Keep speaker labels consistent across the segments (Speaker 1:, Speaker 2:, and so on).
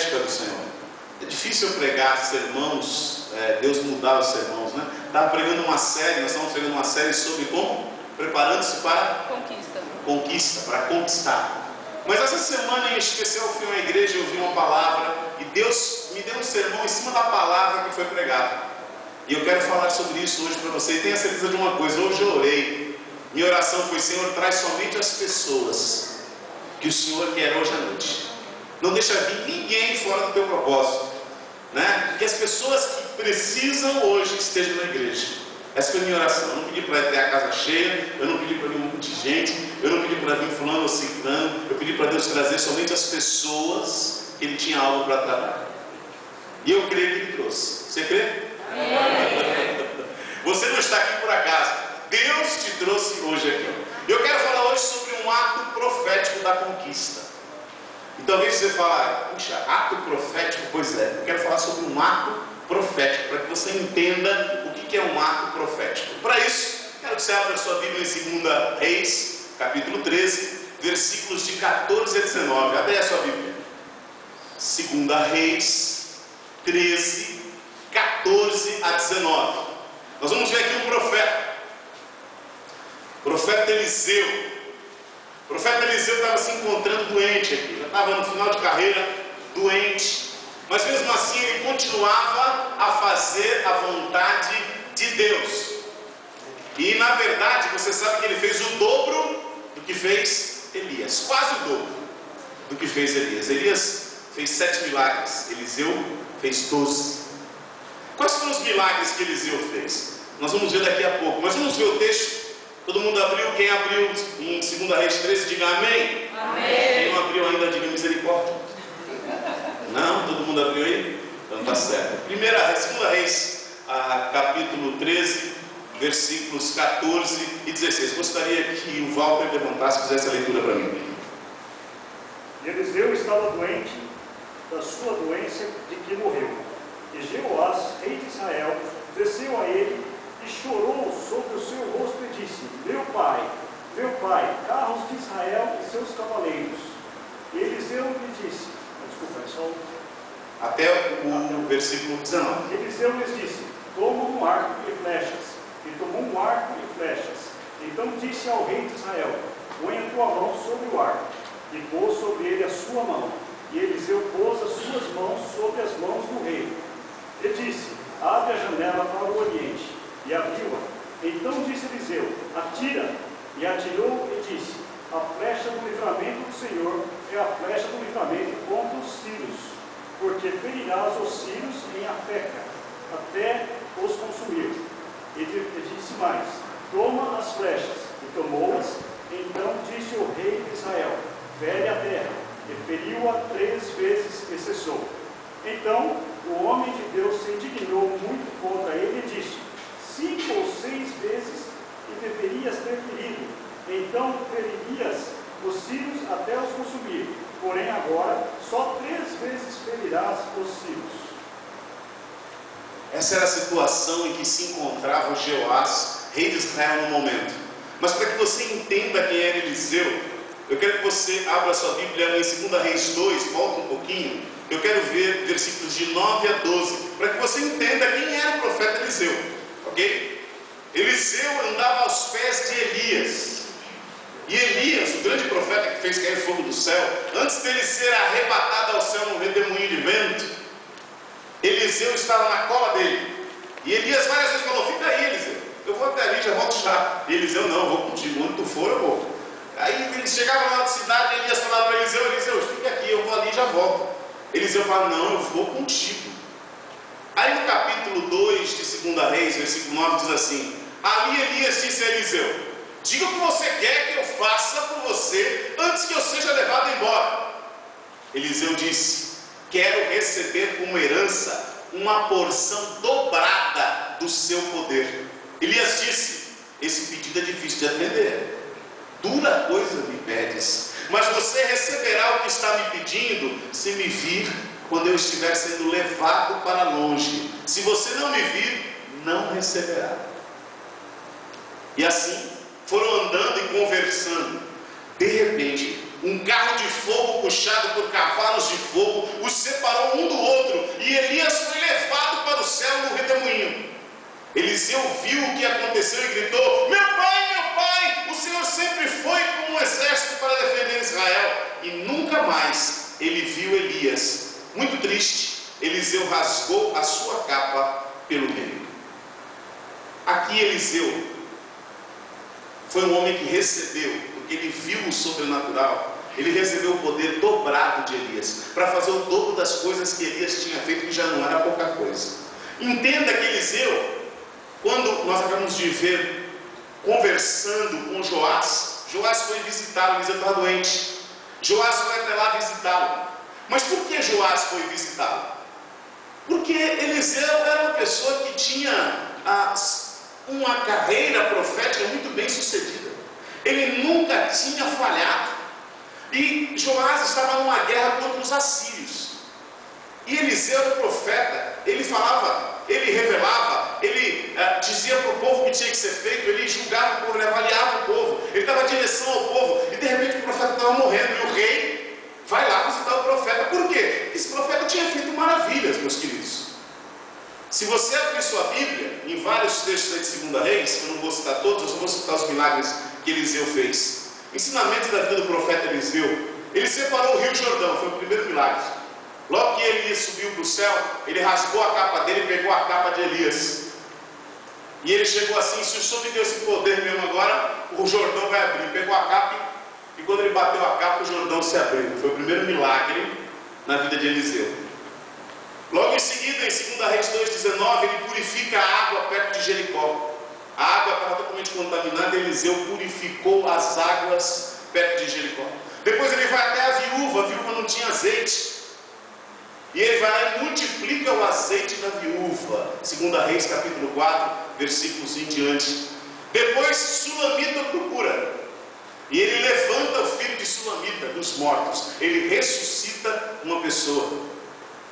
Speaker 1: profética do Senhor. É difícil eu pregar sermãos, Deus mudar os sermãos, né? Estava pregando uma série, nós estamos pregando uma série sobre como preparando-se para conquista, para conquistar. Mas essa semana em especial eu fui a uma igreja e ouvi uma palavra, e Deus me deu um sermão em cima da palavra que foi pregada. E eu quero falar sobre isso hoje para você. E tenha certeza de uma coisa, hoje eu orei. Minha oração foi: Senhor, traz somente as pessoas que o Senhor quer hoje à noite. Não deixa vir ninguém fora do teu propósito, né? Que as pessoas que precisam hoje estejam na igreja. Essa foi a minha oração. Eu não pedi para ter a casa cheia, eu não pedi para vir um monte de gente, eu não pedi para vir fulano ou ciclano, eu pedi para Deus trazer somente as pessoas que Ele tinha algo para tratar. E eu creio que Ele trouxe. Você crê? Você não está aqui por acaso. Deus te trouxe hoje aqui. Eu quero falar hoje sobre um ato profético da conquista. E talvez você fale: puxa, ato profético? Pois é, eu quero falar sobre um ato profético, para que você entenda o que é um ato profético. Para isso, quero que você abra a sua Bíblia em 2 Reis, capítulo 13, versículos de 14 a 19. Abre a sua Bíblia. 2 Reis 13, 14 a 19. Nós vamos ver aqui um profeta. O profeta Eliseu. O profeta Eliseu estava se encontrando doente aqui. Já estava no final de carreira, doente. Mas mesmo assim ele continuava a fazer a vontade de Deus. E na verdade, você sabe que ele fez o dobro do que fez Elias. Quase o dobro do que fez Elias. Elias fez 7 milagres. Eliseu fez 12. Quais foram os milagres que Eliseu fez? Nós vamos ver daqui a pouco. Mas vamos ver o texto. Todo mundo abriu? Quem abriu em 2 Reis 13, diga amém.
Speaker 2: Amém.
Speaker 1: Quem não abriu ainda, diga misericórdia. Não? Todo mundo abriu aí? Então tá certo. 2 Reis, capítulo 13, versículos 14 e 16. Gostaria que o Walter levantasse e fizesse a leitura para mim.
Speaker 3: Eliseu estava doente da sua doença de que morreu. E Jeoás, rei de Israel, desceu a ele e chorou sobre o seu rosto e disse: meu pai, carros de Israel e seus cavaleiros. E Eliseu lhe disse, desculpa, é só
Speaker 1: até o versículo 19.
Speaker 3: Eliseu lhes disse: toma um arco e flechas. E tomou um arco e flechas. Então disse ao rei de Israel: põe a tua mão sobre o arco. E pôs sobre ele a sua mão. E Eliseu pôs as suas mãos sobre as mãos do rei. E disse: abre a janela para o oriente. E abriu-a. Então disse Eliseu: atira. E atirou e disse: a flecha do livramento do Senhor é a flecha do livramento contra os sírios, porque ferirás os sírios em Afeca, até os consumir. E disse mais: toma as flechas. E tomou-as. Então disse o rei de Israel: fere a terra. E feriu-a 3 vezes e cessou. Então o homem de Deus se indignou muito contra ele e disse: 5 ou 6 vezes e deverias ter ferido. Então feririas os sírios até os consumir. Porém agora só 3 vezes ferirás os sírios.
Speaker 1: Essa era a situação em que se encontrava o Jeoás, rei de Israel, no momento. Mas para que você entenda quem era Eliseu, eu quero que você abra a sua Bíblia em 2 Reis 2, volta um pouquinho. Eu quero ver versículos de 9 a 12, para que você entenda quem era o profeta Eliseu. Ok? Eliseu andava aos pés de Elias. E Elias, o grande profeta que fez cair fogo do céu, antes dele ser arrebatado ao céu num redemoinho de vento, Eliseu estava na cola dele. E Elias várias vezes falou: fica aí, Eliseu, eu vou até ali, já volto já. E Eliseu: não, eu vou contigo, onde tu for eu vou. Aí ele chegava lá na cidade e Elias falava para Eliseu: Eliseu, fica aqui, eu vou ali e já volto. Eliseu fala: não, eu vou contigo. Aí no capítulo 2 de 2 Reis, versículo 9, diz assim: ali Elias disse a Eliseu: diga o que você quer que eu faça por você antes que eu seja levado embora. Eliseu disse: quero receber como herança uma porção dobrada do seu poder. Elias disse: esse pedido é difícil de atender. Dura coisa me pedes, mas você receberá o que está me pedindo se me vir quando eu estiver sendo levado para longe. Se você não me vir, não receberá. E assim foram andando e conversando. De repente, um carro de fogo puxado por cavalos de fogo os separou viu o que aconteceu e gritou: meu pai, o Senhor sempre foi com um exército para defender Israel. E nunca mais ele viu Elias. Muito triste, Eliseu rasgou a sua capa pelo meio. Aqui Eliseu foi um homem que recebeu, porque ele viu o sobrenatural, ele recebeu o poder dobrado de Elias, para fazer o dobro das coisas que Elias tinha feito, que já não era pouca coisa. Entenda que Eliseu, quando nós acabamos de ver, conversando com Joás foi visitá-lo, Eliseu estava doente, Joás foi até lá visitá-lo. Mas por que Joás foi visitá-lo? Porque Eliseu era uma pessoa que tinha uma carreira profética muito bem sucedida. Ele nunca tinha falhado. E Joás estava numa guerra contra os assírios. E Eliseu era profeta. Ele falava, ele revelava, ele dizia para o povo o que tinha que ser feito. Ele julgava o povo, ele avaliava o povo. Ele dava direção ao povo. E de repente o profeta estava morrendo. E o rei vai lá visitar o profeta. Por quê? Porque esse profeta tinha feito maravilhas, meus queridos. Se você abrir sua Bíblia, em vários textos aí de 2 Reis, eu não vou citar todos, eu só vou citar os milagres que Eliseu fez. Ensinamentos da vida do profeta Eliseu. Ele separou o Rio Jordão, foi o primeiro milagre. Logo que Elias subiu para o céu, ele rasgou a capa dele e pegou a capa de Elias. E ele chegou assim: se o Senhor me deu esse poder mesmo agora, o Jordão vai abrir. Pegou a capa e quando ele bateu a capa, o Jordão se abriu. Foi o primeiro milagre na vida de Eliseu. Logo em seguida, em 2 Reis 2,19, ele purifica a água perto de Jericó. A água estava totalmente contaminada, Eliseu purificou as águas perto de Jericó. Depois ele vai até a viúva não tinha azeite. E ele vai lá e multiplica o azeite da viúva. 2 Reis capítulo 4, versículos em diante. Depois Sulamita procura. E ele levanta o filho de Sulamita dos mortos. Ele ressuscita uma pessoa.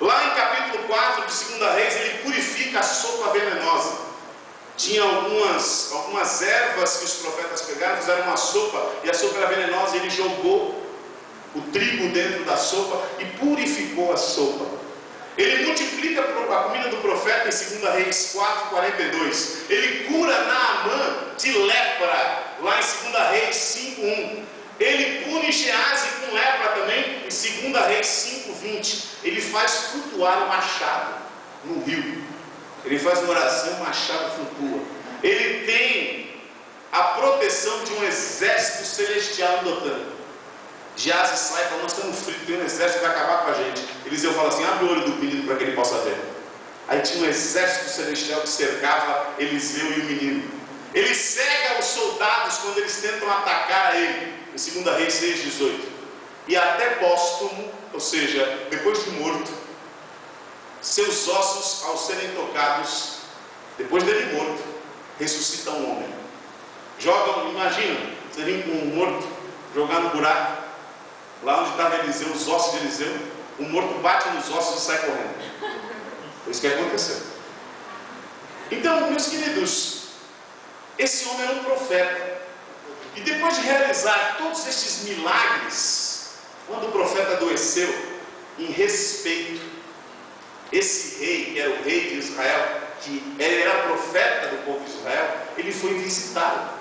Speaker 1: Lá em capítulo 4 de 2 Reis, ele purifica a sopa venenosa. Tinha algumas ervas que os profetas pegaram, fizeram uma sopa, e a sopa era venenosa, e ele jogou o trigo dentro da sopa e purificou a sopa. Ele multiplica a comida do profeta em 2 Reis 4, 42. Ele cura Naamã de lepra, lá em 2 Reis 5, 1. Ele pune Geazi com lepra também, em 2 Reis 5, 20. Ele faz flutuar o machado no rio. Ele faz uma oração, o machado flutua. Ele tem a proteção de um exército celestial em Dotã. Geazi sai e fala: nós estamos fritos, tem um exército que vai acabar com a gente. Eliseu fala assim: abre o olho do menino para que ele possa ver. Aí tinha um exército celestial que cercava Eliseu e o menino. Ele cega os soldados quando eles tentam atacar a ele, em 2 Reis 6, 18. E até póstumo, ou seja, depois de morto, seus ossos, ao serem tocados, depois dele morto, ressuscita um homem. Jogam, imagina, você vem com um morto, jogar no buraco, lá onde estava Eliseu, os ossos de Eliseu, o morto bate nos ossos e sai correndo. Foi isso que aconteceu. Então, meus queridos, esse homem era um profeta. E depois de realizar todos estes milagres, quando o profeta adoeceu, em respeito, esse rei, que era o rei de Israel, que ele era profeta do povo de Israel, ele foi visitá-lo.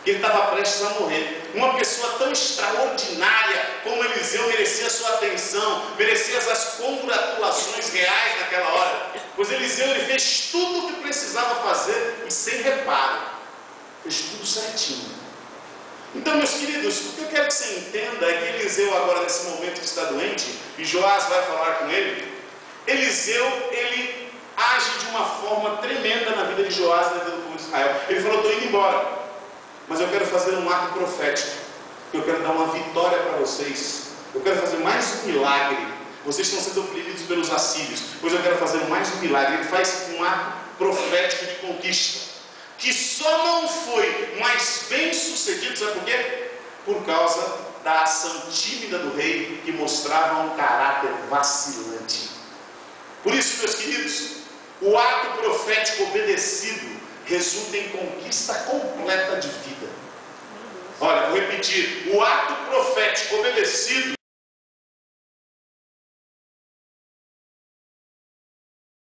Speaker 1: Ele estava prestes a morrer. Uma pessoa tão extraordinária como Eliseu merecia sua atenção, merecia as congratulações reais naquela hora. Pois Eliseu, ele fez tudo o que precisava fazer e sem reparo. Fez tudo certinho. Então, meus queridos, o que eu quero que você entenda é que Eliseu agora, nesse momento que está doente, e Joás vai falar com ele, Eliseu, ele age de uma forma tremenda na vida de Joás e na vida do povo de Israel. Ele falou: estou indo embora, mas eu quero fazer um ato profético, eu quero dar uma vitória para vocês, eu quero fazer mais um milagre. Vocês estão sendo oprimidos pelos assírios, pois eu quero fazer mais um milagre. Ele faz um ato profético de conquista, que só não foi mais bem sucedido, sabe por quê? Por causa da ação tímida do rei, que mostrava um caráter vacilante. Por isso, meus queridos, o ato profético obedecido resulta em conquista completa de vida. Olha, vou repetir: o ato profético obedecido